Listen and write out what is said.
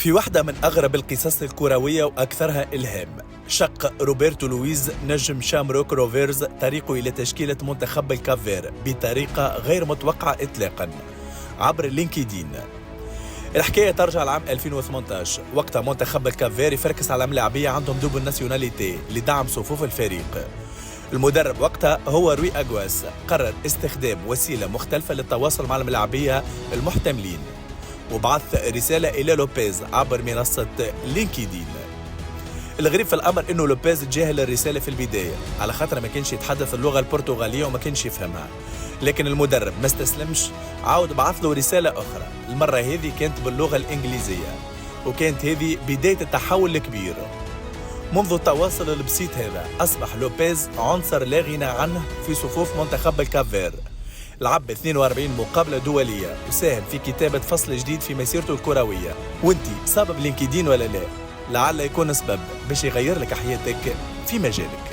في واحدة من أغرب القصص الكروية وأكثرها إلهام، شق روبرتو لويز نجم شامروك روفرز طريقه إلى تشكيلة منتخب الكافير بطريقة غير متوقعة إطلاقاً عبر اللينكدين. الحكاية ترجع لعام 2018، وقتها منتخب الكافير يفركس على ملاعبية عندهم دوبل ناسيوناليتي لدعم صفوف الفريق. المدرب وقتها هو روي أغواس قرر استخدام وسيلة مختلفة للتواصل مع الملاعبية المحتملين، وبعث رسالة إلى لوبيز عبر منصة لينكدين. الغريب في الأمر إنه لوبيز تجاهل الرسالة في البداية على خاطر ما كانش يتحدث اللغة البرتغالية وما كانش يفهمها، لكن المدرب ما استسلمش، عاود بعث له رسالة أخرى، المرة هذه كانت باللغة الإنجليزية، وكانت هذه بداية التحول الكبير. منذ التواصل البسيط هذا أصبح لوبيز عنصر لا غنى عنه في صفوف منتخب الكافير. لعب 42 مقابلة دولية وساهم في كتابة فصل جديد في مسيرته الكروية. وانتي سبب لينكدين ولا لا؟ لعل يكون سبب باش يغير لك حياتك في مجالك.